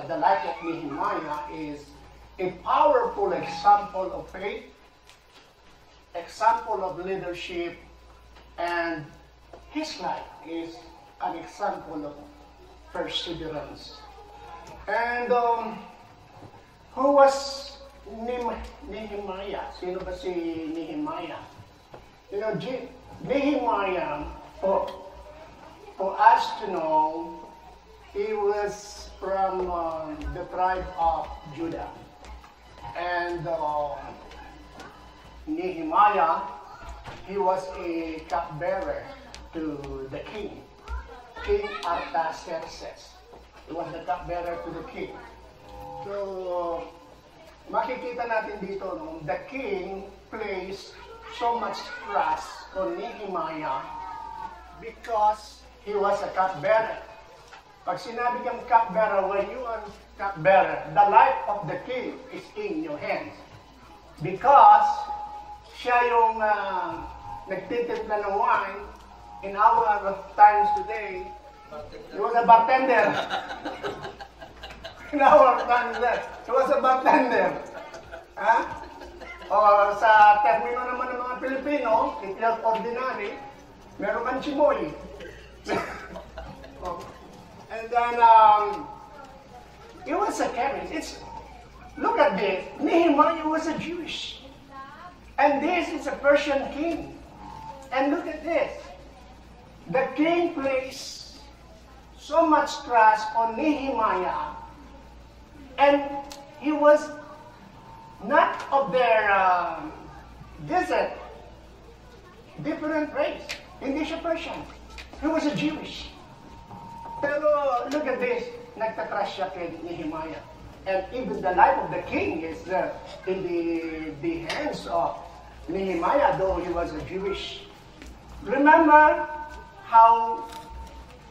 the life of Nehemiah is a powerful example of faith, example of leadership, and his life is an example of perseverance. And who was Nehemiah? Sino ba si Nehemiah? You know, Nehemiah, for us to know, he was from the tribe of Judah. And Nehemiah, he was a cupbearer to the king, King Artaxerxes. He was the cupbearer to the king. So, makikita natin dito, no, the king placed so much trust on Nehemiah because he was a cupbearer. Pag sinabi kang cupbearer, when you are cupbearer, the life of the king is in your hands. Because siya yung nagtitimpla ng wine. In our times today, he was a bartender. In our times today, he was a bartender. Ha? O sa termino naman ng mga Pilipino, if you're ordinary, meron kang chimoy. And then, it was a chemist. Look at this. Nehemiah was a Jewish. And this is a Persian king. And look at this. The king placed so much trust on Nehemiah. And he was not of their desert, different race. Hindi siya Persian. He was a Jewish. Pero look at this, nagtatrust siya kay Nehemiah. And even the life of the king is in the hands of Nehemiah, though he was a Jewish. Remember how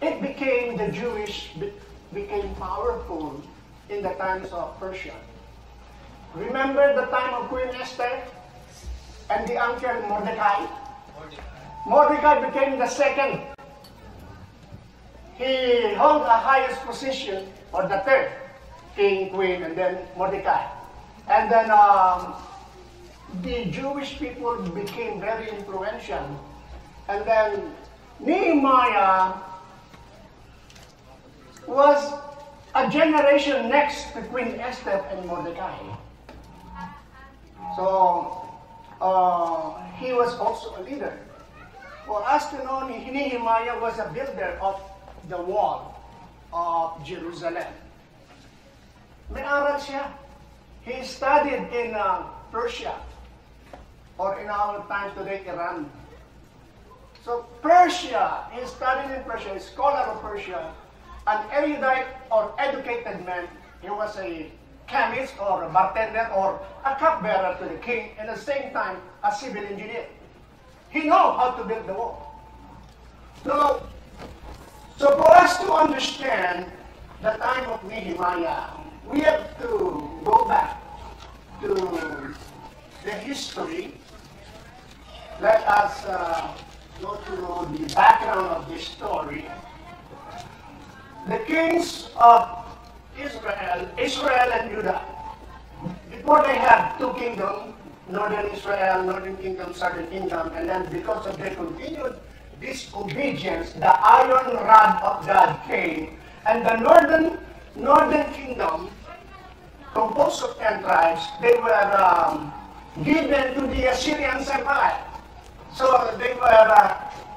it became, the Jewish became powerful in the times of Persia. Remember the time of Queen Esther and the uncle Mordecai? Mordecai became the second. He held the highest position, or the third, king, queen, and then Mordecai. And then the Jewish people became very influential. And then Nehemiah was a generation next to Queen Esther and Mordecai. So he was also a leader. For us to know, Nehemiah was a builder of the wall of Jerusalem. May aral siya. He studied in Persia, or in our times today, Iran. So Persia, he studied in Persia, a scholar of Persia, an erudite or educated man. He was a chemist or a bartender or a cupbearer to the king, and at the same time, a civil engineer. He knew how to build the wall. So for us to understand the time of Nehemiah, we have to go back to the history. Let us go to the background of this story. The kings of Israel and Judah, before they had two kingdoms, Northern Israel, Northern Kingdom, Southern Kingdom, and then because of their continued disobedience, the iron rod of God came, and the Northern Kingdom, composed of 10 tribes, they were given to the Assyrian Empire. So they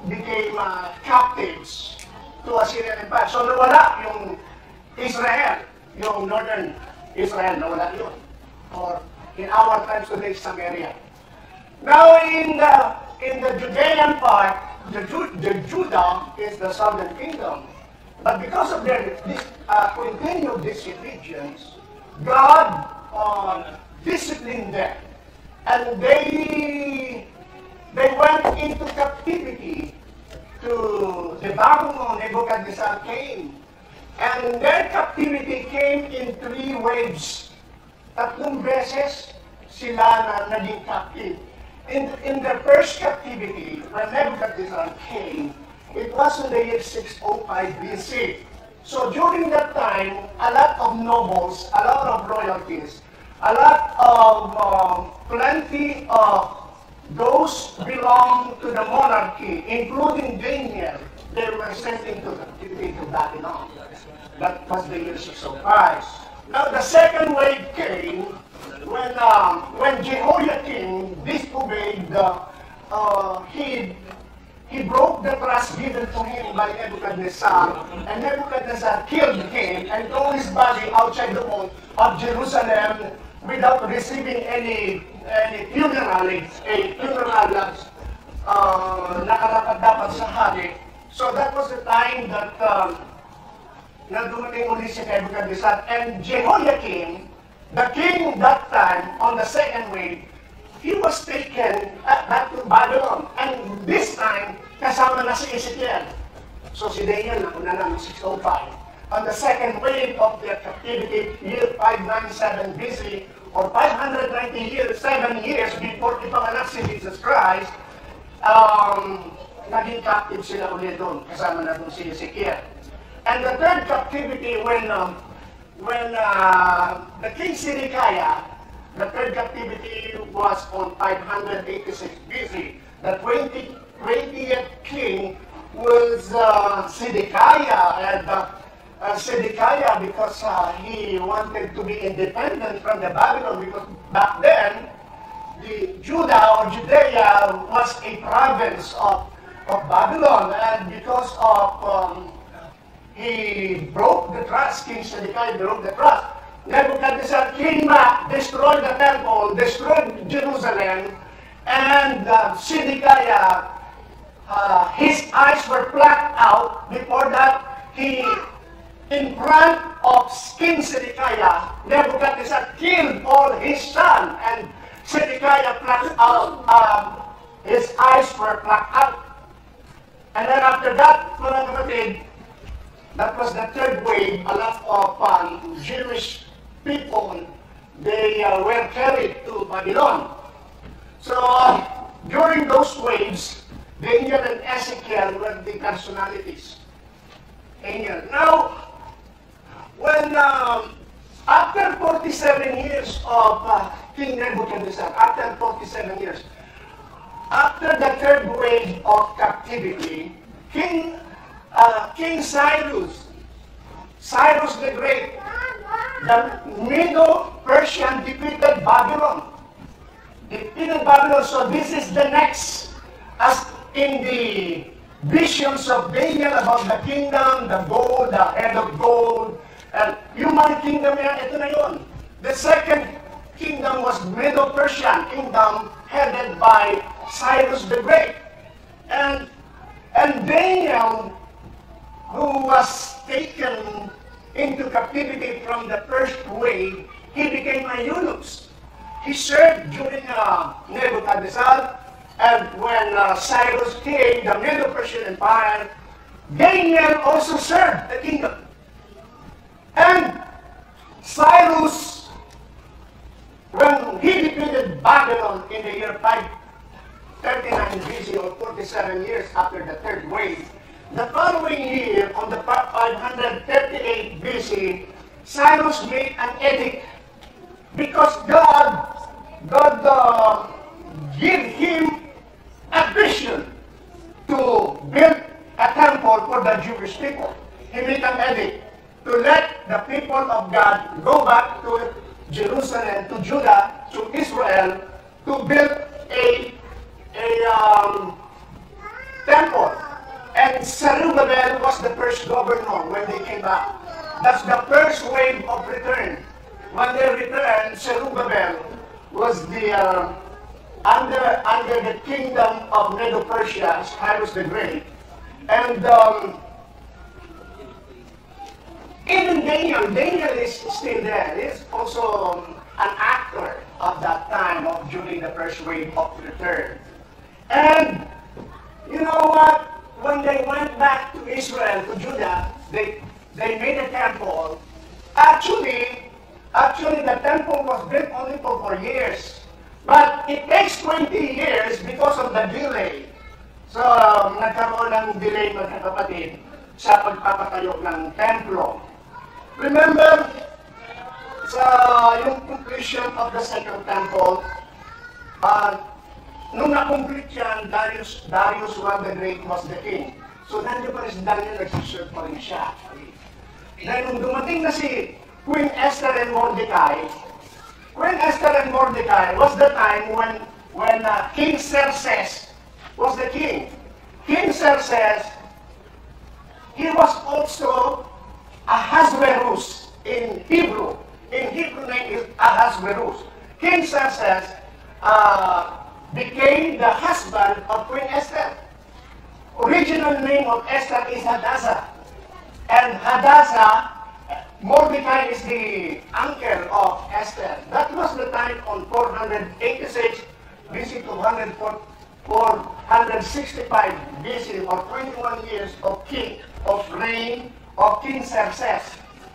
became captives to Assyrian Empire. So nawala yung Israel, yung Northern Israel, nawala yun. Or in our times today, Samaria. Now in the Judean part, the Judah is the Southern Kingdom. But because of their continued disobedience, God disciplined them. And they went into captivity to the Babylon Nebuchadnezzar came. And their captivity came in 3 waves. 3 beses sila na naging captive. In the first captivity, when Nebuchadnezzar came, it was in the year 605 BC. So during that time, a lot of nobles, a lot of royalties, a lot of plenty of those belong to the monarchy, including Daniel, they were sent into captivity to Babylon. That was the year 605. Now the second wave came when Jehoiakim disobeyed. He broke the trust given to him by Nebuchadnezzar, and Nebuchadnezzar killed him and threw his body outside the wall of Jerusalem without receiving any funeral, na karapat-dapat sa hari. So that was the time that na dumating uli si Nebuchadnezzar, and Jehoiakim, the king that time, on the second wave, he was taken back to Babylon. And this time, kasama na si Ezekiel. So si Daniel, nauna na ng 605. On the second wave of the captivity, year 597 BC, or 590 years, 7 years before ipanganak si Jesus Christ, naging captive sila ulit doon, kasama na doon si Ezekiel. And the third captivity, when the King Zedekiah, the third captivity was on 586 BC. The 20th king was Zedekiah, and Zedekiah, because he wanted to be independent from the Babylon, because back then, the Judah or Judea was a province of Babylon, and because of he broke the trust, King Zedekiah broke the trust. Nebuchadnezzar came back, destroyed the temple, destroyed Jerusalem, and Zedekiah, his eyes were plucked out. Before that, in front of King Zedekiah, Nebuchadnezzar killed all his son, and Zedekiah plucked out, his eyes were plucked out. And then after that, mga kapatid, that was the third wave. A lot of Jewish people, they were carried to Babylon. So during those waves, Daniel and Ezekiel were the personalities. Daniel. Now, when after 47 years of King Nebuchadnezzar, after 47 years, after the third wave of captivity, King Cyrus the Great, the Medo-Persian defeated Babylon. So this is the next, as in the visions of Daniel about the kingdom, the gold, the head of gold, and human kingdom yan, ito na yun. The second kingdom was Medo-Persian kingdom headed by Cyrus the Great. And Daniel, who was taken into captivity from the first wave, he became a eunuch. He served during Nebuchadnezzar, and when Cyrus came, the Medo-Persian Empire, Daniel also served the kingdom. And Cyrus, when he defeated Babylon in the year 539 BC, or 47 years after the third wave, the following year, on the 538 BC, Cyrus made an edict because God gave him a vision to build a temple for the Jewish people. He made an edict to let the people of God go back to Jerusalem, to Judah, to Israel, to build a temple. And Zerubbabel was the first governor when they came back. That's the first wave of return. When they returned, Zerubbabel was the under the kingdom of Medo-Persia, Cyrus the Great. And even Daniel is still there. He's also an actor of that time, during the first wave of return. And you know what? When they went back to Israel, to Judah, they made a temple. Actually, the temple was built only for 4 years. But it takes 20 years because of the delay. So, nagkaroon ng delay, mga kapatid. sa pagpapatayo ng templo. Remember, sa yung completion of the second temple, nung na-complete yan, Darius I the Great was the king. So nandiyo pa rin si Daniel, nagsiserve pa rin siya. Then nung dumating na si Queen Esther and Mordecai, Queen Esther and Mordecai was the time when King Xerxes was the king. King Xerxes, he was also Ahasuerus in Hebrew. In Hebrew name is Ahasuerus. King Xerxes became the husband of Queen Esther. Original name of Esther is Hadassah. And Hadassah, Mordecai is the uncle of Esther. That was the time on 486 BC to 465 BC, or 21 years of reign of King Xerxes.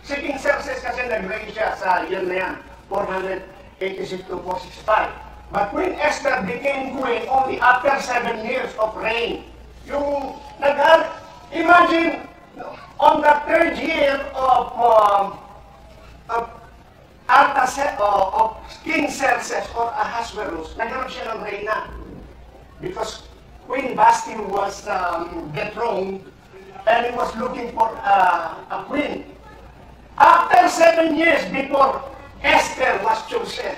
Si King Xerxes kasi nag-reign siya sa year na yan, 486 to 465. But Queen Esther became queen only after 7 years of reign. Yung imagine, on the third year of King Xerxes or Ahasuerus, nagkaroon siya ng reyna. Because Queen Vashti was dethroned and he was looking for a queen. After 7 years before Esther was chosen.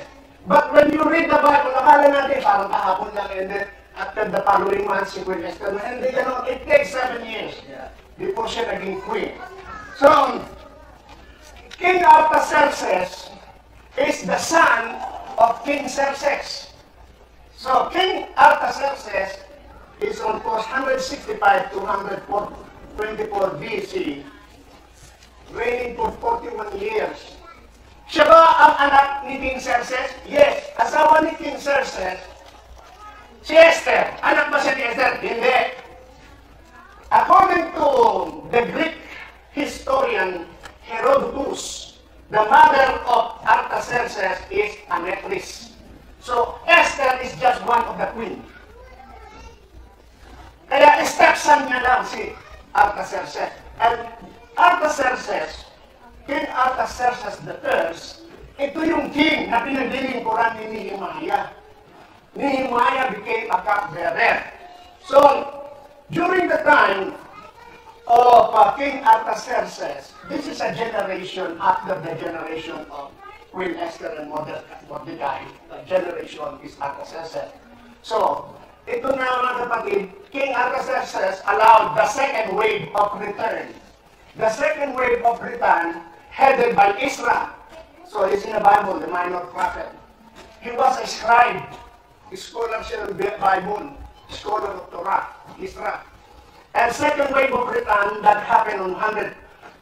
But when you read the Bible, akala natin parang kahapon lang, and then after the following months, si Queen Esther, and then, it takes 7 years before siya naging queen. So, King Artaxerxes is the son of King Xerxes. So, King Artaxerxes is on course 165 to 124 BC, reigning for 41 years. Siya ba ang anak ni King Xerxes? Yes. Asawa ni King Xerxes, si Esther. Anak ba siya ni Esther? Hindi. According to the Greek historian Herodotus, the mother of Artaxerxes is Anetris. So, Esther is just one of the queen. Kaya stepson niya lang si Artaxerxes. And Artaxerxes, King Artaxerxes I, ito yung king na pinaglilingkuran ni Nehemiah. Nehemiah became a cupbearer. So, during the time of King Artaxerxes, this is a generation after the generation of Queen Esther and Mordecai. The generation is Artaxerxes. So, ito na mga kapatid, King Artaxerxes allowed the second wave of return. The second wave of return headed by Ezra. So, it's in the Bible, the minor prophet. He was a scribe, a scholar of the Bible, scholar of Torah, Ezra. And second wave of return that happened on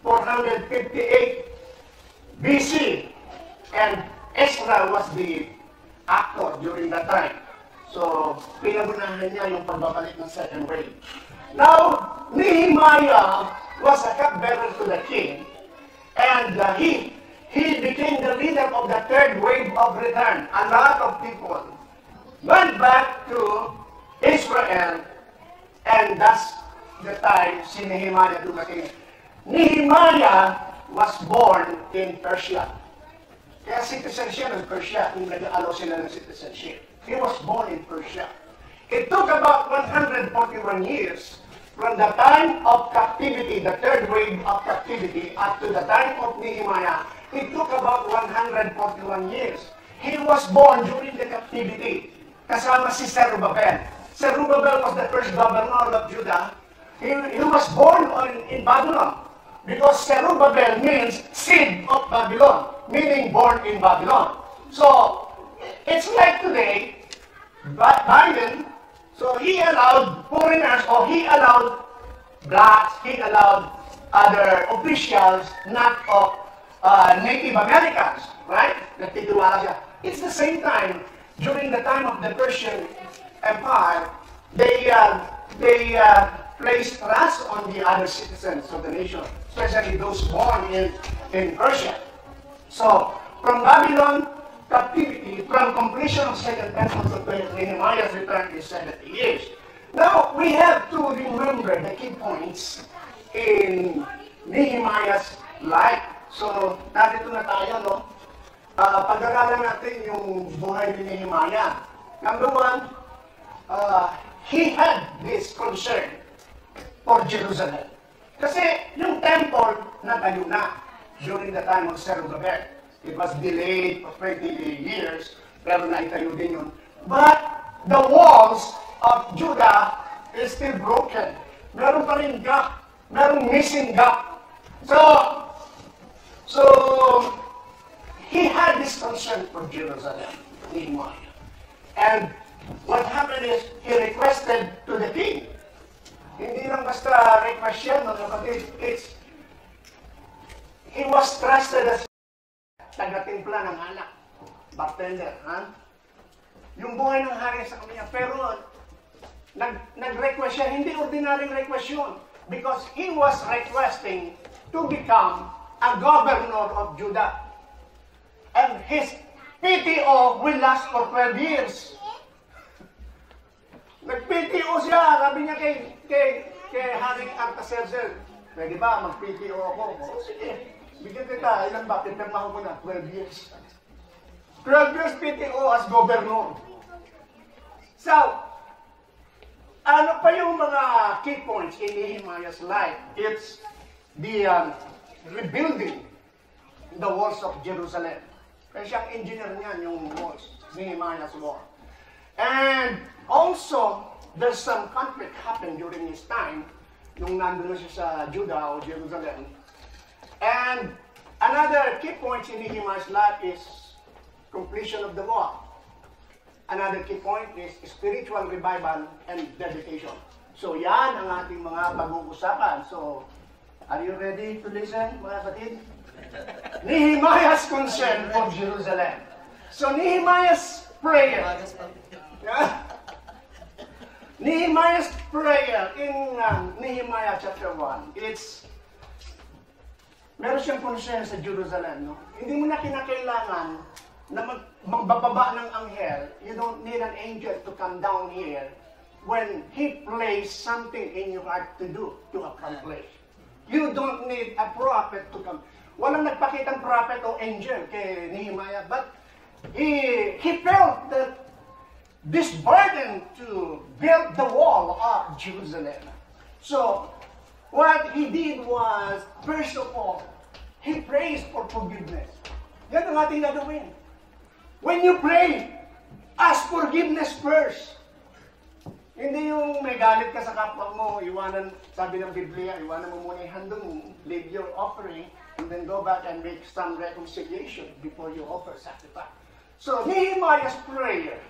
458 BC. And Ezra was the actor during that time. So, pinagunahan niya yung pagbabalik ng second wave. Now, Nehemiah was a cupbearer to the king. And he became the leader of the third wave of return. A lot of people went back to Israel, and that's the time si Nehemiah dumating. Nehemiah was born in Persia. Kaya citizen siya ng Persia, kung nag-allow sila ng citizenship. He was born in Persia. It took about 141 years from the time of captivity, the third wave of captivity, up to the time of Nehemiah. It took about 141 years. He was born during the captivity, kasama si Zerubbabel. Zerubbabel was the first governor of Judah. He was born in Babylon, because Zerubbabel means seed of Babylon, meaning born in Babylon. So, it's like today, Biden, so he allowed foreigners, or he allowed blacks, he allowed other officials, not of Native Americans, right? Nagtitiwala siya. It's the same time, during the time of the Persian Empire, they placed trust on the other citizens of the nation, especially those born in Persia. So, from Babylon captivity, from completion of second temple to Nehemiah's return is 70 years. Now, we have to remember the key points in Nehemiah's life. So, narito na tayo, no? Pag-aralan natin yung buhay ni Nehemiah. Number one, he had this concern for Jerusalem. Kasi yung temple natayo na during the time of Zerubbabel. It was delayed for 20 years, pero naitayo din yun. But the walls of Judah is still broken. Meron pa rin gap. Merong missing gap. So he had this concern for Jerusalem, Nehemiah. And what happened is, he requested to the king. Hindi lang basta request yan, mga kapatid. He was trusted as taga-timpla ng anak. Bartender, ha? Yung buhay ng hari sa kanya. Pero, nag-request siya. Hindi ordinaryong request yun. Because he was requesting to become a governor of Judah. And his PTO will last for 12 years. Nag-PTO siya. Sabi niya kay Haring Artaxerxes, pwede ba mag-PTO ako? O, sige. Bigyan kita. Ilan ba? Pipirmahan ko na. 12 years. 12 years PTO as governor. So, ano pa yung mga key points in Nehemiah's life? It's the rebuilding the walls of Jerusalem. Kaya siyang engineer niyan yung walls, Nehemiah's wall. And also, there's some conflict happened during his time, nung nandun na siya sa Judah o Jerusalem. And another key point in Nehemiah's life is completion of the wall. Another key point is spiritual revival and dedication. So yan ang ating mga pag-uusapan. So, are you ready to listen, mga kapatid? Nehemiah's concern for Jerusalem. So Nehemiah's prayer. Nehemiah's prayer in Nehemiah chapter 1, meron siyang concern sa Jerusalem. No? Hindi mo na kinakailangan na magbababa ng anghel. You don't need an angel to come down here when he places something in your heart to do, to accomplish. You don't need a prophet to come. Walang nagpakitang prophet o angel kay Nehemiah, but he felt that this burden to build the wall of Jerusalem. So, what he did was, first of all, he prays for forgiveness. Yan ang ating gagawin. When you pray, ask forgiveness first. Hindi yung may galit ka sa kapwa mo, iwanan, sabi ng Biblia, iwanan mo muna yung handong, leave your offering, and then go back and make some reconciliation before you offer sacrifice. So, Nehemiah's prayer,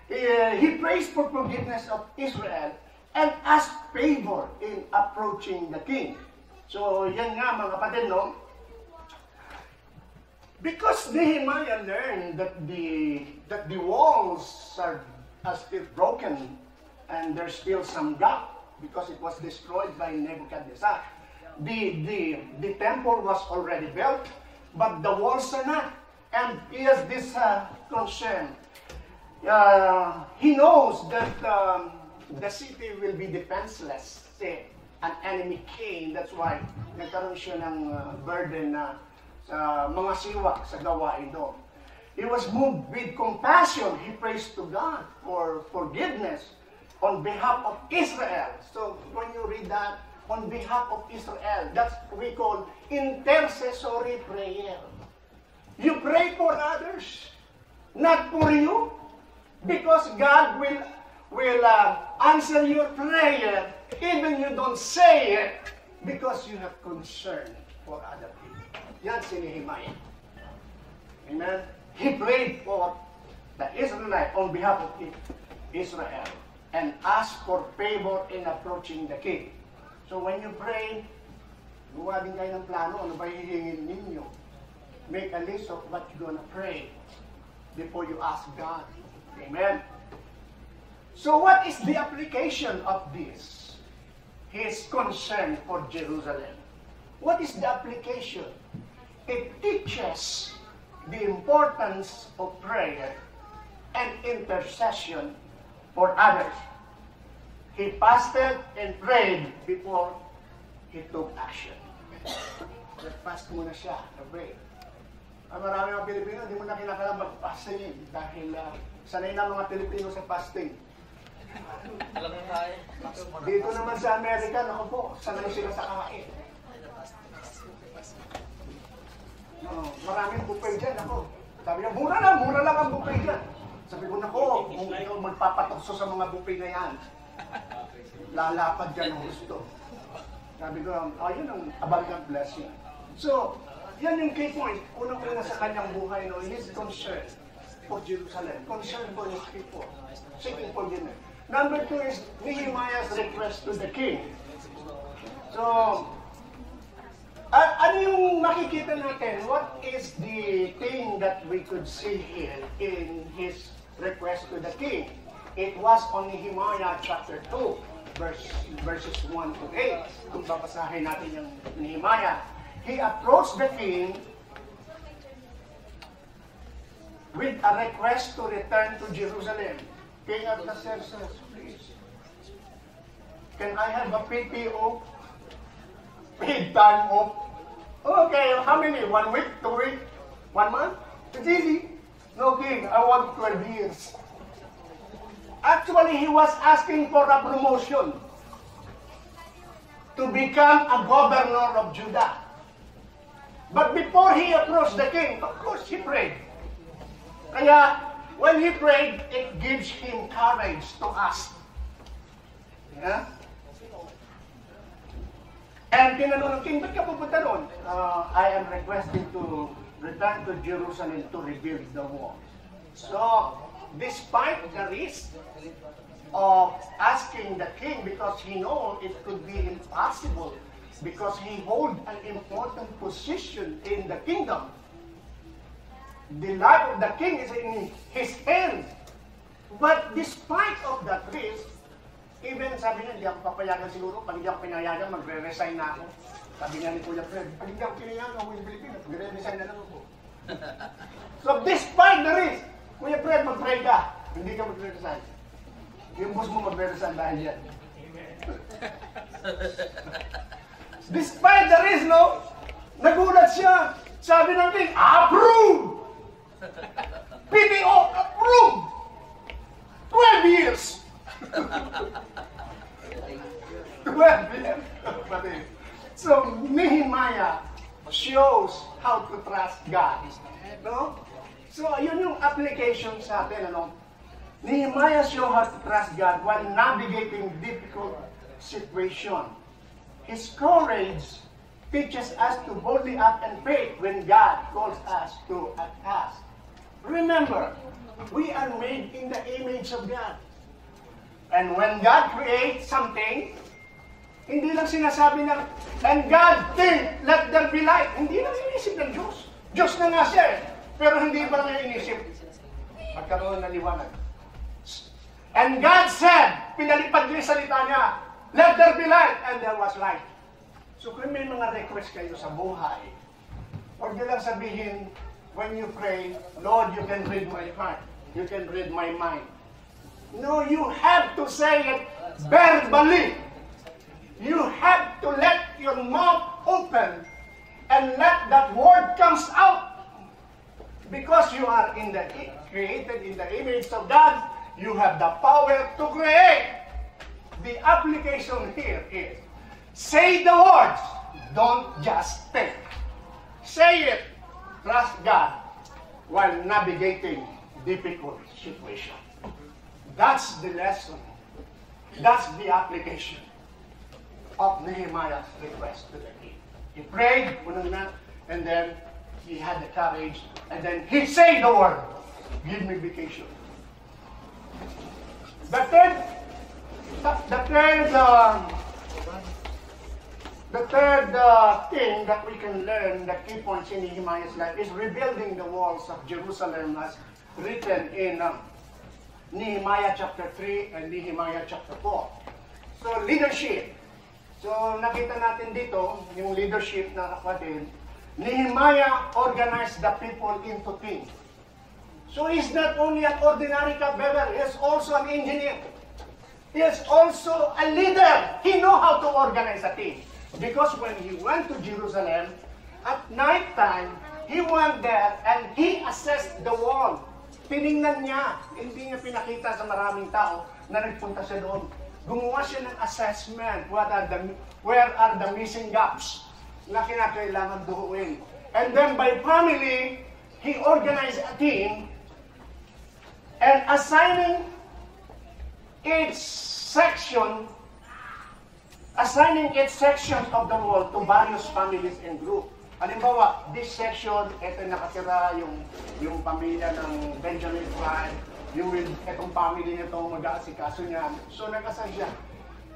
he prays for forgiveness of Israel and ask favor in approaching the king. So, yan nga mga kapatid, no? Because Nehemiah learned that the walls are still broken and there's still some gap because it was destroyed by Nebuchadnezzar. The temple was already built, but the walls are not. And he has this concern. He knows that the city will be defenseless. Say, an enemy came. That's why nagkaroon siya ng burden na sa mga siwak sa gawain doon. He was moved with compassion. He prays to God for forgiveness on behalf of Israel. So when you read that, on behalf of Israel, that's what we call intercessory prayer. You pray for others, not for you. Because God will answer your prayer even you don't say it because you have concern for other people. Yan si Nehemiah. Amen? He prayed for the Israelites on behalf of Israel and asked for favor in approaching the king. So when you pray, gumawa din kayo ng plano, ano ba hihingin ninyo? Make a list of what you're gonna pray before you ask God. Amen. So what is the application of this? His concern for Jerusalem. What is the application? It teaches the importance of prayer and intercession for others. He fasted and prayed before he took action. Nag-fast muna siya, nag-break. Marami mga Pilipino, hindi mo na kinakailangan mag-fasting dahil sanay na mga Pilipino sa fasting. Alam mo tayo. Dito naman sa Amerika, naku po, sanay sila sa kain. Maraming buffet dyan, ako. Sabi niya, mura lang ang buffet dyan. Sabi ko, nako, kung ikaw magpapatokso sa mga buffet na yan, lalapad dyan ang gusto. Sabi ko, yun ang abundant blessing. So, yan yung key point. Unang-una sa kanyang buhay, no, his concern for Jerusalem. Concern for his people. Seeking forgiveness. Number 2 is Nehemiah's request to the king. So, ano yung makikita natin? What is the thing that we could see here in his request to the king? It was on Nehemiah chapter 2, verses 1 to 8. Kung babasahin natin yung Nehemiah, he approached the king with a request to return to Jerusalem. King Artaxerxes, please, can I have a PTO? Paid time off? Okay, how many? 1 week? 2 weeks? 1 month? It's easy. No, king, I want 12 years. Actually, he was asking for a promotion to become a governor of Judah. But before he approached the king, of course, he prayed. Kaya, when he prayed, it gives him courage to ask. Yeah? And tinanong ng king, ba't ka pupunta doon? I am requesting to return to Jerusalem to rebuild the wall. So, despite the risk of asking the king, because he knows it could be impossible, because he holds an important position in the kingdom. The life of the king is in his hands. But despite of that risk, even sabi niya, hindi ako papayagan siguro, pag hindi ako pinayagan, magre-resign na ako. Sabi niya ni Kuya Fred, pag hindi ako pinayagan ako yung Pilipinas, magre-resign na lang ako. So despite the risk, Kuya Fred, mag-pray ka, hindi ka magre-resign. Yung boss mo magre-resign dahil yan. Despite the risk, no, nagulat siya. Sabi ng king, approve! PTO, approve! 12 years! 12 years. So, Nehemiah shows how to trust God. No? So, yun yung application sa atin, ano? Nehemiah shows how to trust God while navigating difficult situation. His courage teaches us to boldly act and faith when God calls us to a task. Remember, we are made in the image of God. And when God creates something, hindi lang sinasabi na, and God think, let there be light. Hindi lang inisip ng Diyos. Diyos na nga siya eh. Pero hindi pa lang inisip. Magkaroon ng liwanag. And God said, pinalipad niya yung salita niya, let there be light, and there was light. So kung may mga request kayo sa buhay, huwag niyo lang sabihin, when you pray, Lord, you can read my heart. You can read my mind. No, you have to say it verbally. You have to let your mouth open and let that word comes out. Because you are created in the image of God, you have the power to create. The application here is, say the words, don't just think. Say it, trust God, while navigating difficult situation. That's the lesson. That's the application of Nehemiah's request to the king. He prayed, and then he had the courage, and then he said the word, give me vacation. The third thing that we can learn, the key points in Nehemiah's life, is rebuilding the walls of Jerusalem as written in Nehemiah chapter 3 and Nehemiah chapter 4. So, leadership. So, nakita natin dito, yung leadership na kapatid, Nehemiah organized the people into teams. So, he's not only an ordinary cupbearer, he is also an engineer. He is also a leader. He knows how to organize a team. Because when he went to Jerusalem, at night time, he went there and he assessed the wall. Tiningnan niya, hindi niya pinakita sa maraming tao na nagpunta siya doon. Gumawa siya ng assessment, where are the missing gaps na kinakailangan duhuin. And then by family, he organized a team and assigning each section of the wall to various families and group. Halimbawa, this section, ito nakatira yung pamilya ng Benjamin tribe, itong family nito mag-aasikaso niya. So nag-assign siya.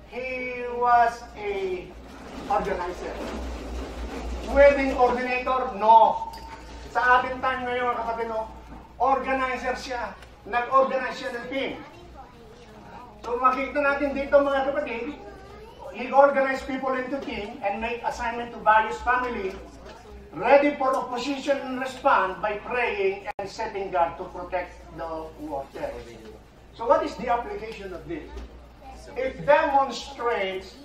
He was a organizer. Wedding coordinator? No. Sa ating time ngayon, mga kapatid, no? Organizer siya. Nag-organize siya ng team. So makikita natin dito, mga kapatid, he organized people into team and make assignment to various families, ready for opposition and respond by praying and setting God to protect the water. So what is the application of this? It demonstrates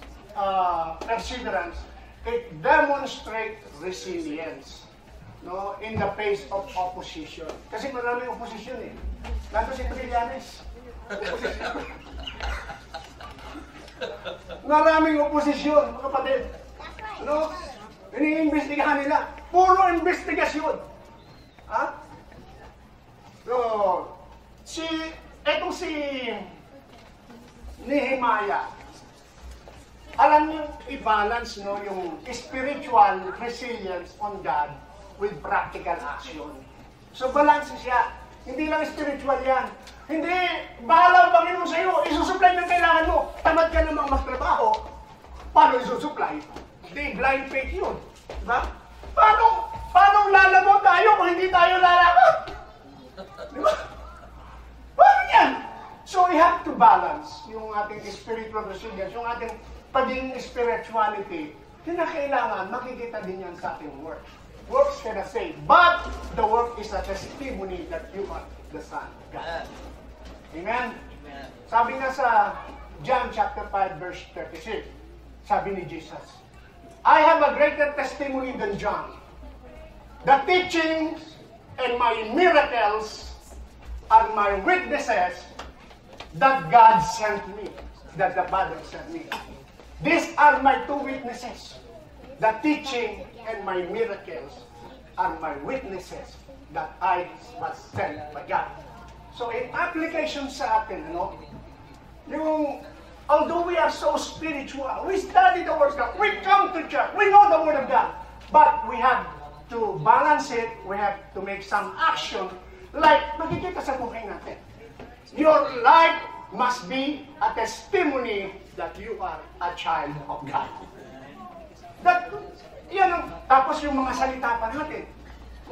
perseverance. It demonstrates resilience, no, in the face of opposition. Kasi maraming opposition eh. Nandito si Trillanes. Maraming opposition, mga kapatid. No? Iniimbestigahan nila. Puro investigasyon. Ha? So, etong si Nehemiah, alam niyo, i-balance, no, yung spiritual resilience on God with practical action. So, balance siya. Hindi lang spiritual yan. Hindi, bahala ang Panginoon sa iyo, isusupply ng kailangan mo. Tamad ka namang magtrabaho, paano isusupply? Hindi, blind faith yun. Diba? Paano lalabot tayo kung hindi tayo lalakot? Diba? Paano yan? So, we have to balance yung ating spiritual resilience, yung ating pagiging spirituality. Kinakailangan, makikita din yan sa ating work. Works cannot save, but the work is a testimony that you are the Son of God. Amen? Amen. Sabi nga sa John chapter 5 verse 36, sabi ni Jesus, I have a greater testimony than John. The teachings and my miracles are my witnesses that God sent me, that the Father sent me. These are my two witnesses. The teaching and my miracles are my witnesses that I was sent by God. So in application sa atin, although we are so spiritual, we study the Word of God, we come to church, we know the Word of God, but we have to balance it, we have to make some action, like makikita sa buhay natin. Your life must be a testimony that you are a child of God. Tapos yung mga salita pa natin,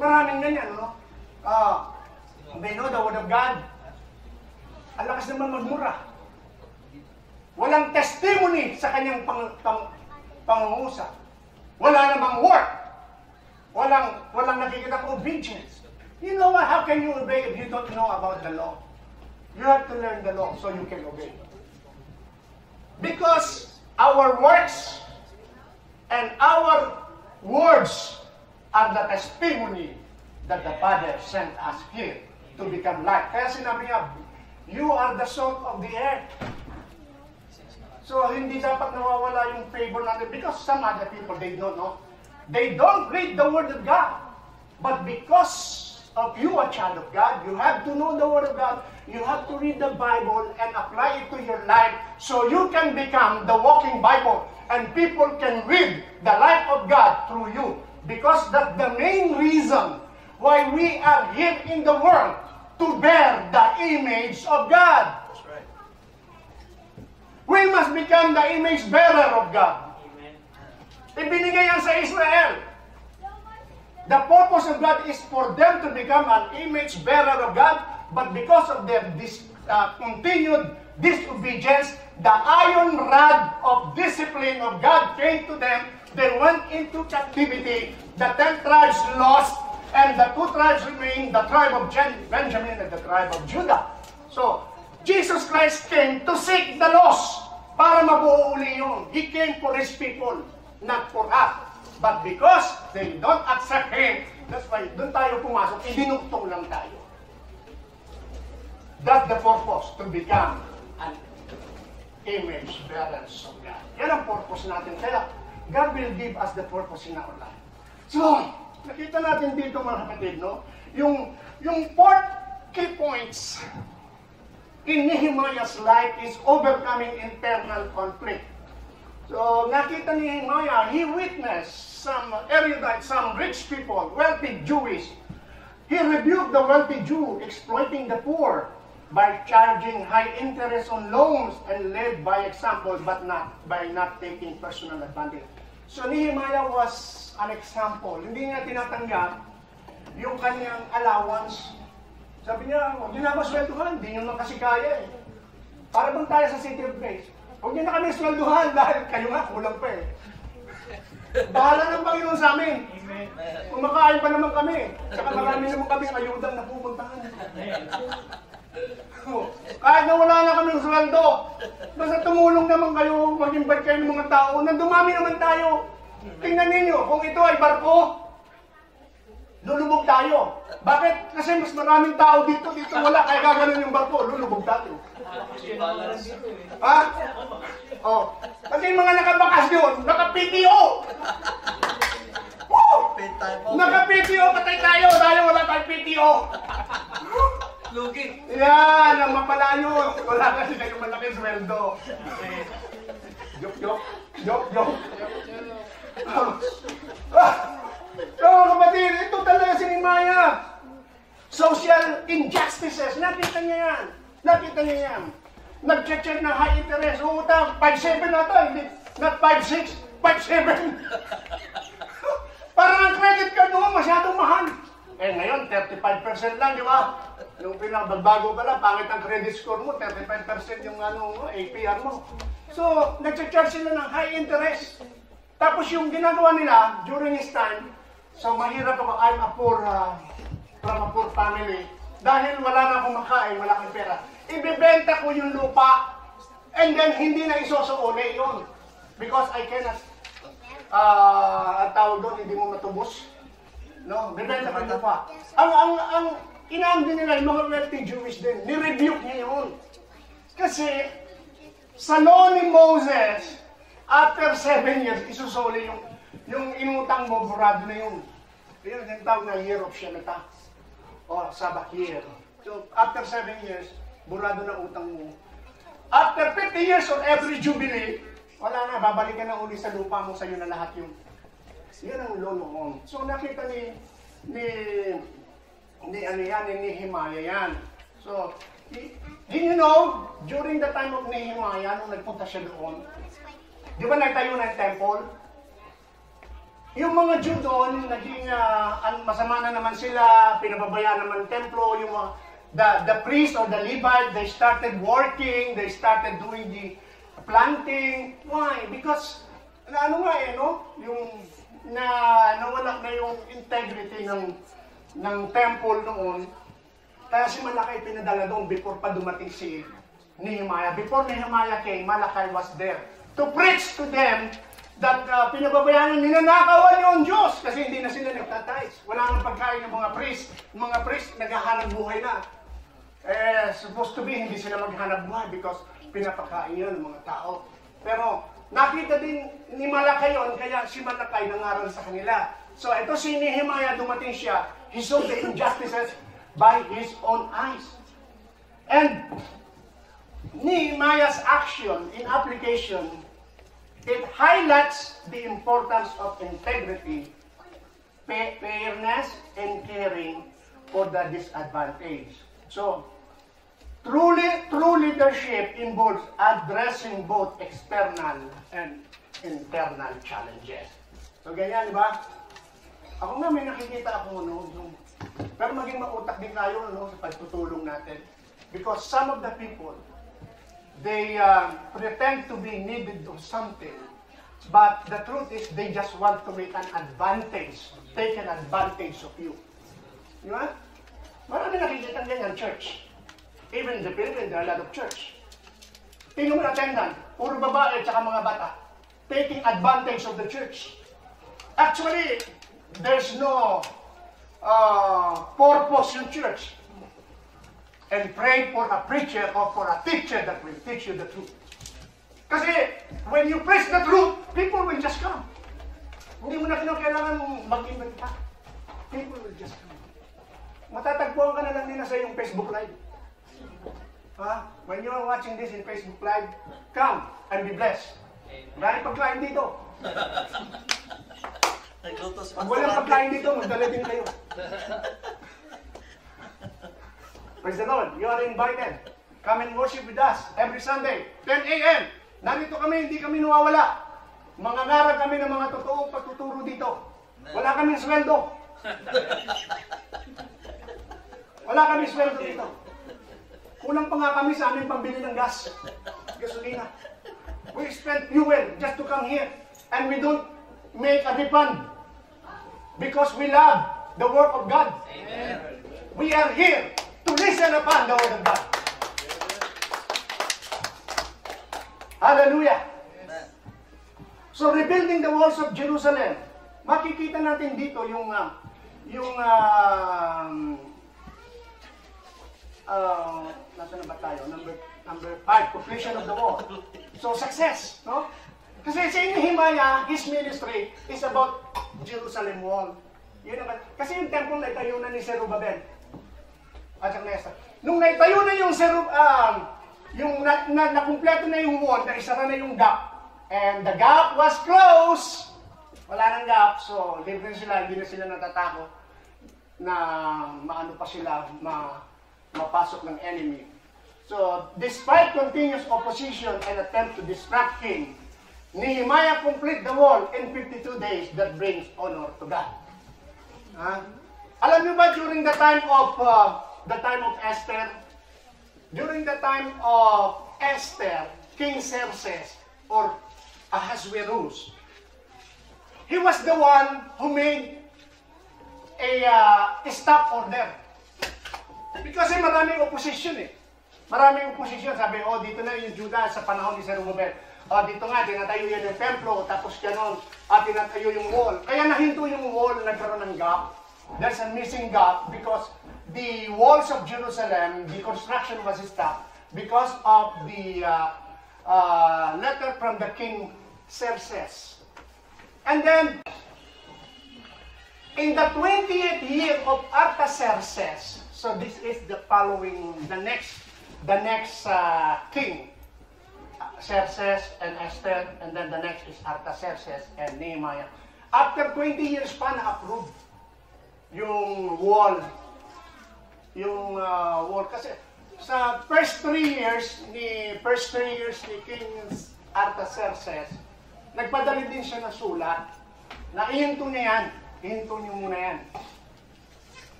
maraming ganyan, no? They know the Word of God. Ang lakas naman magmura. Walang testimony sa kanyang pangungusap. Wala namang work. Walang nakikita obedience. You know what? How can you obey if you don't know about the law? You have to learn the law so you can obey. Because our works and our words are the testimony that the Father sent us here to become light. Kaya sinabi niya, you are the salt of the earth. So, hindi dapat nawawala yung favor natin because some other people, they don't know. They don't read the Word of God. But because of you, a child of God, you have to know the Word of God. You have to read the Bible and apply it to your life so you can become the walking Bible. And people can read the life of God through you. Because that's the main reason why we are here in the world, to bear the image of God. That's right. We must become the image bearer of God. Amen. Ibinigay yan sa Israel. The purpose of God is for them to become an image bearer of God, but because of their continued disobedience, the iron rod of discipline of God came to them. They went into captivity. The 10 tribes lost, and the 2 tribes remained, the tribe of Benjamin and the tribe of Judah. So, Jesus Christ came to seek the lost para mabuo uli yun. He came for His people. not for us. But because they don't accept Him, that's why doon tayo pumasok, idinuktong lang tayo. That's the purpose, to become an image bearers of God. Yan ang purpose natin. Kaya God will give us the purpose in our life. So, nakita natin dito mga kapatid, no? Yung 4 key points in Nehemiah's life is overcoming internal conflict. So, nakita ni Nehemiah, he witnessed some erudite, some rich people, wealthy Jewish. He rebuked the wealthy Jew exploiting the poor by charging high interest on loans and led by example but not by not taking personal advantage. So Nehemiah was an example. Hindi niya tinatanggap yung kanyang allowance. Sabi niya, huwag niyo na ako swelduhan, hindi niyo naman kasi kaya eh. Para bang tayo sa City of Grace. Huwag niyo na kami swelduhan dahil kayo nga, kulang pa eh. Bahala ng Panginoon sa amin. Kumakain pa naman kami. Saka marami naman kami ayudang na pupuntahan. Kahit na wala na kami ng sweldo, basta tumulong naman kayo, mag-invite kayo ng mga tao, na dumami naman tayo. Tingnan ninyo, kung ito ay barko, lulubog tayo. Bakit? Kasi mas maraming tao dito wala, kaya gaganon yung barko, lulubog tayo. Ha? Oh. Kasi yung mga nakabakas yun, naka-PTO! Naka-PTO, patay tayo, dahil wala tayong PTO. Lugi. Yan, ang mapalayo. Wala kasi kayong malaki sweldo. Joke. So, kapatid, ito talaga si Nehemiah. Social injustices. Nakita niya yan. Nag-check ng high interest. Utang, 5.7 na ito. Not 5.6, 5.7. Parang ang credit card mo masyadong mahal. Eh ngayon, 35% lang, di ba? Yung pinakabagbago pa lang, pangit ang credit score mo, 35% yung APR mo. So, nag-charge sila ng high interest. Tapos yung ginagawa nila during his time, so mahirap ako, I'm a poor, from a poor family. Dahil wala na akong makain, wala akong pera. Ibebenta ko yung lupa, and then hindi na isosoole yun. Because I cannot, ang tawag doon, hindi mo matubos. No, bibenta ko yung lupa. Ang inaam din nila, yung mga wealthy Jewish din, ni-rebuke niya yun. Kasi, sa law ni Moses, after 7 years, isusuli yung inutang mo, burado na yun. Yun, yung tawag na year of Shemitah. O, Sabbath year. So, after 7 years, burado na utang mo. After 50 years of every jubilee, wala na, babalikan na uli sa lupa mo, sa'yo na lahat yung. Yan ang law noon. So, nakita ni Nehemiah yan. So, did you know, during the time of Nehemiah, nung nagpunta siya doon, di ba nagtayo ng temple? Yung mga Jew doon, naging masama na naman sila, pinababayaan naman ng templo, yung the priest or the Levite, they started working, they started doing the planting. Why? Because, yung nawala na yung integrity ng temple noon. Kaya si Malakay pinadala doon before pa dumating si Nehemiah. Before Nehemiah came, Malakay was there to preach to them that pinababayaan nila, ninanakawan yung Diyos kasi hindi na sila nagtatize. Wala nang pagkain ng mga priest. Yung mga priest naghahanap buhay na. Supposed to be hindi sila maghanap buhay because pinapakain yun ng mga tao. Pero nakita din ni Malakay yun, kaya si Malakay nangaral sa kanila. So ito si Nehemiah, dumating siya, he saw the injustices by his own eyes. And Nehemiah's action in application, it highlights the importance of integrity, fairness, and caring for the disadvantaged. So, true leadership involves addressing both external and internal challenges. So, ganyan, di ba? Ako nga may nakikita ako, pero maging mautak din tayo sa pagtutulong natin. Because some of the people, they pretend to be needed of something, but the truth is they just want to make an advantage, take an advantage of you. Di ba? Marami nakikita ganyan, church. Even in the Philippines, there are a lot of church. Tingnan mo na attendant, puro babae at saka mga bata. taking advantage of the church. Actually, there's no purpose in church. And pray for a preacher or for a teacher that will teach you the truth. Kasi, when you preach the truth, people will just come. Hindi mo na kailangan mag-invent pa. People will just come. Matatagpuan ka na lang din sa iyong Facebook Live. When you are watching this in Facebook Live, come and be blessed. Maraming pagkain dito. Pag walang pagkain dito, magdala din kayo. Praise the Lord. You are invited. Come and worship with us every Sunday, 10 a.m. Nandito kami, hindi kami nawawala. Mangangarap kami ng mga totoong patuturo dito. Wala kaming sweldo. Wala kaming sweldo dito. Kulang pa nga kami sa aming pambili ng gas. Gasolina. We spent fuel just to come here. And we don't make a refund. Because we love the work of God. Amen. We are here to listen upon the word of God. Hallelujah. Amen. So rebuilding the walls of Jerusalem. Makikita natin dito yung nasa na ba tayo? Number 5, completion of the wall. So success, no? Kasi sa Nehemiah, his ministry is about Jerusalem wall. Yun naman. Kasi yung temple na itayo na ni Zerubbabel. At saka Nesta. Nung naitayo na yung nakumpleto na yung wall, naisara na yung gap. And the gap was closed. Wala nang gap. So, libre sila, hindi na sila natatakot na maano pa sila, mapasok ng enemy. So, despite continuous opposition and attempt to distract him, Nehemiah complete the wall in 52 days. That brings honor to God. Alam niyo ba, during the time of Esther, during the time of Esther, King Xerxes or Ahasuerus, he was the one who made a stop order. Because maraming opposition eh. Maraming opposition. Sabi, dito na yung Judah sa panahon ni Zerubbabel. Dito nga, tinatayo yan yung templo, tapos ganon, tinatayo yung wall. Kaya nahinto yung wall, nagkaroon ng gap. There's a missing gap because the walls of Jerusalem, the construction was stopped because of the letter from the King Xerxes. And then, in the 20th year of Artaxerxes, so this is the next king, Xerxes and Esther, and then the next is Artaxerxes and Nehemiah. After 20 years pa na-approve yung wall. Kasi sa first 3 years ni King Artaxerxes, nagpadali din siya ng sulat na ihinto niya yan. Ihinto niyo muna yan.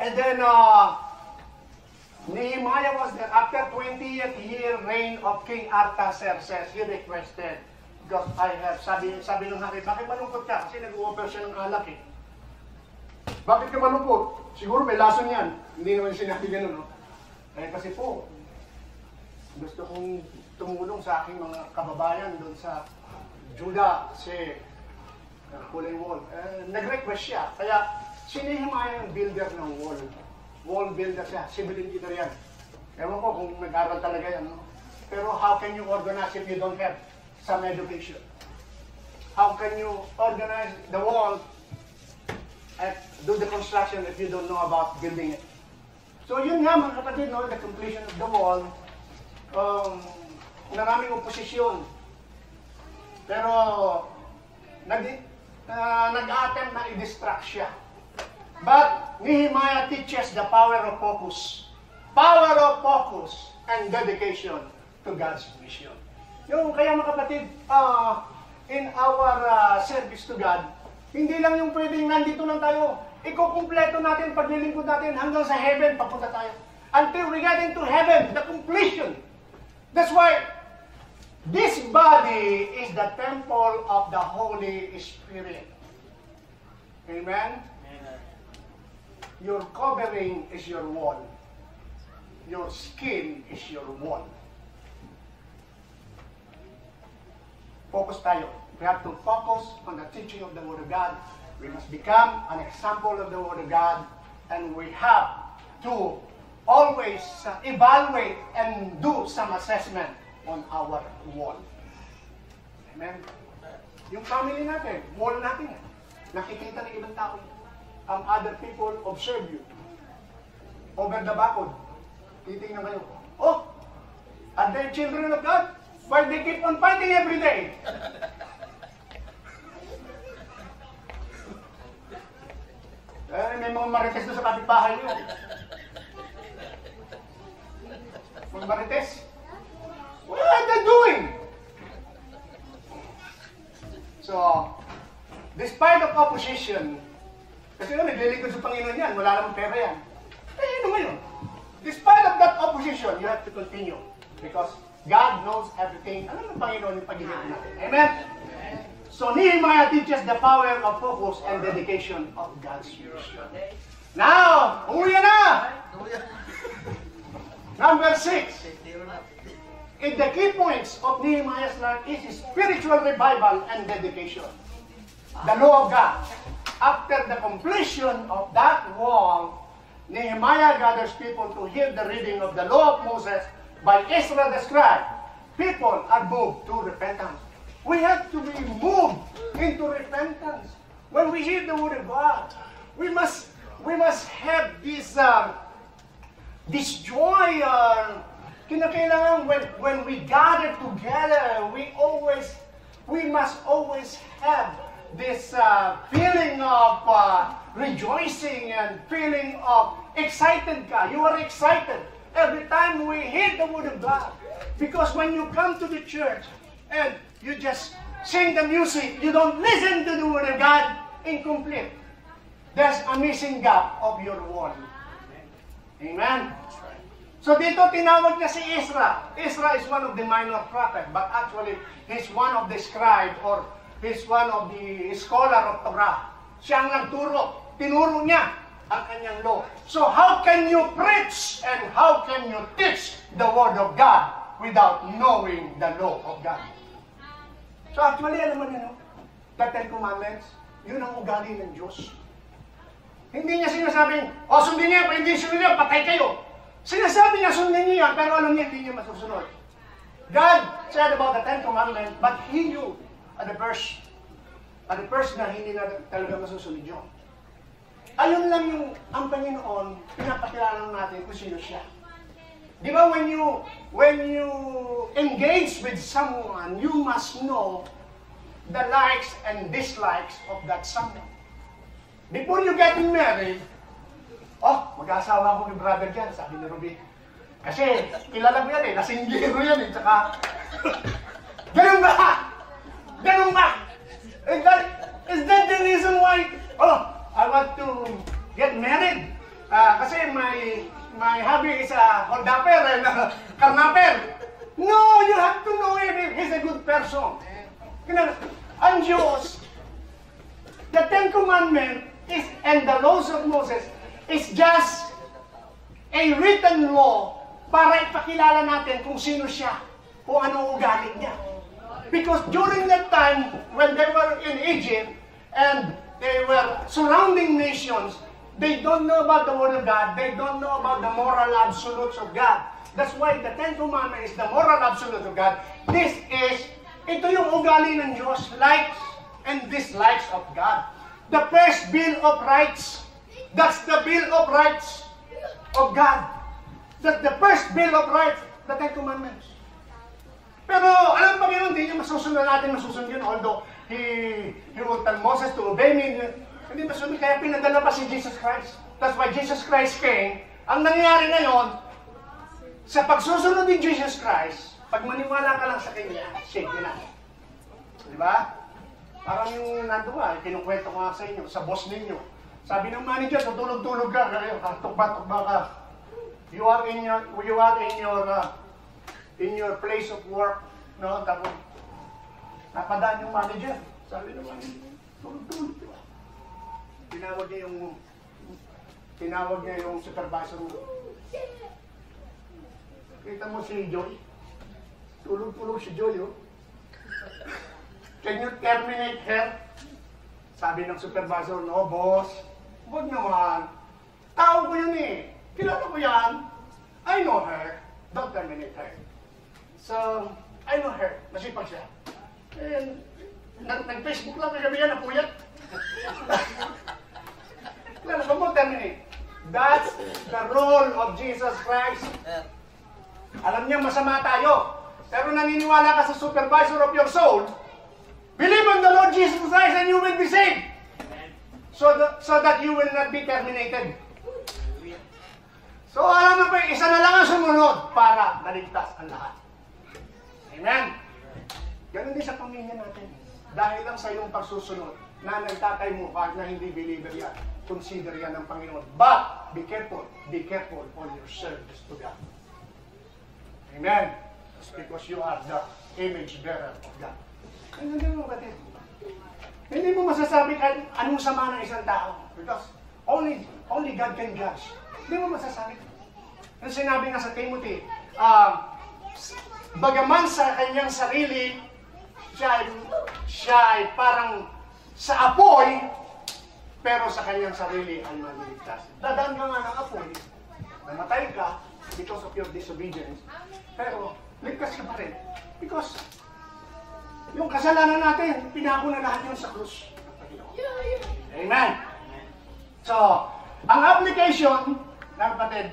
And then, Nehemiah was there. After 20th year reign of King Artaxerxes, he requested, because sabi ng hari, bakit malungkot ka? Kasi nag-offer siya ng alak eh. Bakit ka malungkot? Siguro may lason yan. Hindi naman sinabi ganun, no? Kasi po, gusto kong tumulong sa aking mga kababayan doon sa Judah, si Kulay Wall. Nag-request siya. Kaya, si Nehemiah yung builder ng wall. Wall builder siya, civil engineer yan. Ewan ko kung nag-aral talaga yan. No? Pero how can you organize if you don't have some education? How can you organize the wall and do the construction if you don't know about building it? So yun nga mga kapatid, no? The completion of the wall, maraming oposisyon. Pero nag-attempt na i-distract siya. But Nehemiah teaches the power of focus and dedication to God's mission. Yung kaya mga kapatid, in our service to God, hindi lang yung pwedeng nandito lang tayo. Ikukumpleto natin, paglilingkod natin hanggang sa heaven, papunta tayo. Until we get into heaven, the completion. That's why this body is the temple of the Holy Spirit. Amen? Your covering is your wall. Your skin is your wall. Focus tayo. We have to focus on the teaching of the Word of God. We must become an example of the Word of God. And we have to always evaluate and do some assessment on our wall. Amen? Yung family natin, wall natin. Nakikita ng ibang tao. Other people observe you. Over the backwood. Titingnan kayo. Oh! Are they children of God? Why they keep on fighting every day? May mga marites doon sa kapitbahay nyo. Mga marites. What are they doing? So, despite of opposition, kasi naglilingkod sa Panginoon yan, wala namang pera yan. Ano ngayon? Despite of that opposition, you have to continue. Because God knows everything. Alam ng Panginoon yung pag-ibig natin. Amen? So, Nehemiah teaches the power of focus and dedication of God's mission. Now, umuwi na! Number 6. The key points of Nehemiah's life is spiritual revival and dedication. The law of God. After the completion of that wall, Nehemiah gathers people to hear the reading of the law of Moses by Ezra the scribe. People are moved to repentance. We have to be moved into repentance. When we hear the Word of God, we must have this joy. Kinakailangan when we gather together, we must always have this feeling of rejoicing and feeling of excited ka. You are excited every time we hear the Word of God. Because when you come to the church and you just sing the music, you don't listen to the Word of God, incomplete. There's a missing gap of your word. Amen? So dito tinawag niya si Ezra. Ezra is one of the minor prophet, but actually, he's one of the scribe or he's one of the scholar of Torah. Siya ang nagturo. Tinuro niya ang kanyang law. So how can you preach and how can you teach the Word of God without knowing the law of God? So actually, alam mo niyo, the Ten Commandments, yun ang ugali ng Diyos. Hindi niya sinasabing, sundin niya, hindi sundin niya, patay kayo. Sinasabi niya, sundin niya, pero alam niya, hindi niya masusunod. God said about the Ten Commandments, but He knew at the verse na hindi na talaga masusunod yun. Ayun lang yung ang Panginoon, pinapakilala natin kung sino siya. Di ba, when you engage with someone, you must know the likes and dislikes of that someone. Before you get married, mag-asawa ko ni brother dyan, sabi ni Ruby. Kasi, kilala mo yan eh, nasinggero yan eh, tsaka, ganun ba? Ganun ba? Is that the reason why, I want to get married? Kasi my hubby is a holdapper and a karnapper. No, you have to know if he's a good person. Ang Diyos, the Ten Commandments and the laws of Moses is just a written law para ipakilala natin kung sino siya, kung ano ugali niya. Because during that time, when they were in Egypt and they were surrounding nations, they don't know about the Word of God. They don't know about the moral absolutes of God. That's why the Ten Commandments is the moral absolute of God. Ito yung ugali ng Diyos, likes and dislikes of God. The first Bill of Rights, that's the Bill of Rights of God. That's the first Bill of Rights, the Ten Commandments. Pero alam pa rin, hindi niya masusunod natin yun, although He will tell Moses to obey me. Hindi masunod, kaya pinadala pa si Jesus Christ. That's why Jesus Christ came. Ang nangyayari ngayon, sa pagsusunod ni Jesus Christ, pag maniwala ka lang sa Kanya, sige na. Diba? Parang yung nandoon kinukwento ko nga sa inyo, sa boss ninyo. Sabi ng manager, tutulog-tulog ka, tukba-tukba ka. You are in your place of work, no? Tapos, napadaan yung manager. Sabi ng manager, tulog-tulog ka. Tinawag niya yung supervisor mo. Kita mo si Joy? Tulog-tulog si Joy, oh. Can you terminate her? Sabi ng supervisor, no, boss. Huwag naman. Tao ko yun eh. Kilala ko yan. I know her. Don't terminate her. So, I know her. Masipag siya. And, nag-Facebook lang kagabi yan, napuyat. Kilala ko mo, terminate. That's the role of Jesus Christ. Alam niya masama tayo. Pero naniniwala ka sa supervisor of your soul. Believe on the Lord Jesus Christ and you will be saved. So that you will not be terminated. So alam mo pa, isa na lang ang sumunod para maligtas ang lahat. Amen? Ganun din sa pamilya natin. Dahil lang sa iyong pagsusunod, na nagtatay mo kahit na hindi believer yan, consider yan ng Panginoon. But, be careful on your service to God. Amen? It's because you are the image bearer of God. Hindi mo batid. Hindi mo masasabi kahit anong sama ng isang tao. Because only God can judge. Hindi mo masasabi. Yung sinabi nga sa Timothy, bagaman sa kanyang sarili, siya ay parang sa apoy, pero sa kanyang sarili ay maliligtas. Dadaan ka nga ng apoy, namatay ka because of your disobedience, pero ligtas ka pa rin. Because yung kasalanan natin, pinako na lahat yun sa krus. Amen. So, ang application, ng kapatid,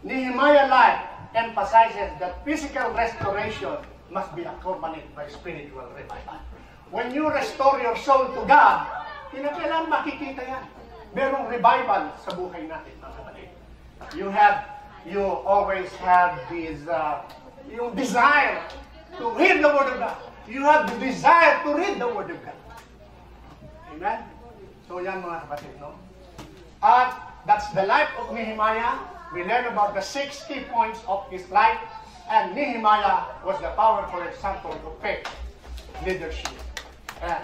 Nehemiah life emphasizes that physical restoration must be accompanied by spiritual revival. When you restore your soul to God, kailangan makikita yan. Merong revival sa buhay natin, mga kapatid. You always have this, yung desire to read the Word of God. You have the desire to read the Word of God. Amen? So yan mga kapatid, no? At that's the life of Nehemiah. We learn about the 6 key points of his life. And Nehemiah was the powerful example of faith, leadership, and